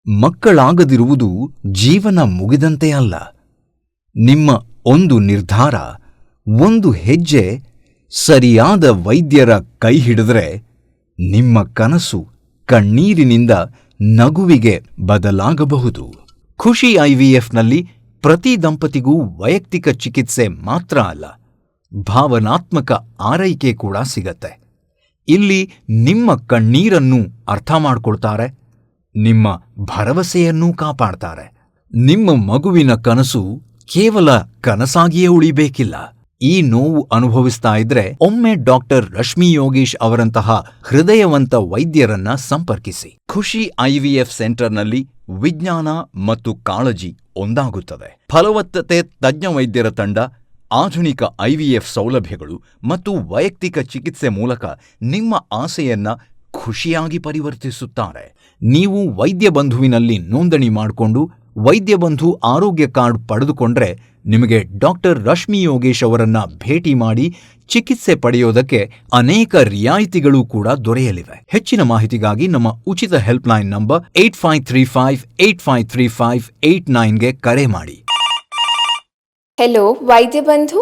ಮಕ್ಕಳಾಗದಿರುವುದು ಜೀವನ ಮುಗಿದಂತೆ ಅಲ್ಲ. ನಿಮ್ಮ ಒಂದು ನಿರ್ಧಾರ, ಒಂದು ಹೆಜ್ಜೆ ಸರಿಯಾದ ವೈದ್ಯರ ಕೈ ಹಿಡಿದ್ರೆ ನಿಮ್ಮ ಕನಸು ಕಣ್ಣೀರಿನಿಂದ ನಗುವಿಗೆ ಬದಲಾಗಬಹುದು. ಖುಷಿ ಐವಿಎಫ್ನಲ್ಲಿ ಪ್ರತಿ ದಂಪತಿಗೂ ವೈಯಕ್ತಿಕ ಚಿಕಿತ್ಸೆ ಮಾತ್ರ ಅಲ್ಲ, ಭಾವನಾತ್ಮಕ ಆರೈಕೆ ಕೂಡ ಸಿಗತ್ತೆ. ಇಲ್ಲಿ ನಿಮ್ಮ ಕಣ್ಣೀರನ್ನೂ ಅರ್ಥ ಮಾಡ್ಕೊಳ್ತಾರೆ, ನಿಮ್ಮ ಭರವಸೆಯನ್ನೂ ಕಾಪಾಡ್ತಾರೆ. ನಿಮ್ಮ ಮಗುವಿನ ಕನಸು ಕೇವಲ ಕನಸಾಗಿಯೇ ಉಳಿಬೇಕಿಲ್ಲ. ಈ ನೋವು ಅನುಭವಿಸ್ತಾ ಇದ್ರೆ ಒಮ್ಮೆ ಡಾಕ್ಟರ್ ರಶ್ಮಿ ಯೋಗೀಶ್ ಅವರಂತಹ ಹೃದಯವಂತ ವೈದ್ಯರನ್ನ ಸಂಪರ್ಕಿಸಿ. ಖುಷಿ ಐವಿಎಫ್ ಸೆಂಟರ್ನಲ್ಲಿ ವಿಜ್ಞಾನ ಮತ್ತು ಕಾಳಜಿ ಒಂದಾಗುತ್ತದೆ. ಫಲವತ್ತತೆ ತಜ್ಞ ವೈದ್ಯರ ತಂಡ, ಆಧುನಿಕ ಐವಿಎಫ್ ಸೌಲಭ್ಯಗಳು ಮತ್ತು ವೈಯಕ್ತಿಕ ಚಿಕಿತ್ಸೆ ಮೂಲಕ ನಿಮ್ಮ ಆಸೆಯನ್ನ ಖುಷಿಯಾಗಿ ಪರಿವರ್ತಿಸುತ್ತಾರೆ. ನೀವು ವೈದ್ಯ ಬಂಧುವಿನಲ್ಲಿ ನೋಂದಣಿ ಮಾಡಿಕೊಂಡು ವೈದ್ಯ ಬಂಧು ಆರೋಗ್ಯ ಕಾರ್ಡ್ ಪಡೆದುಕೊಂಡ್ರೆ ನಿಮಗೆ ಡಾಕ್ಟರ್ ರಶ್ಮಿ ಯೋಗೇಶ್ ಅವರನ್ನ ಭೇಟಿ ಮಾಡಿ ಚಿಕಿತ್ಸೆ ಪಡೆಯೋದಕ್ಕೆ ಅನೇಕ ರಿಯಾಯಿತಿಗಳು ಕೂಡ ದೊರೆಯಲಿವೆ. ಹೆಚ್ಚಿನ ಮಾಹಿತಿಗಾಗಿ ನಮ್ಮ ಉಚಿತ ಹೆಲ್ಪ್ಲೈನ್ ನಂಬರ್ 8535853589ಗೆ ಕರೆ ಮಾಡಿ. ಹೆಲೋ ವೈದ್ಯ ಬಂಧು.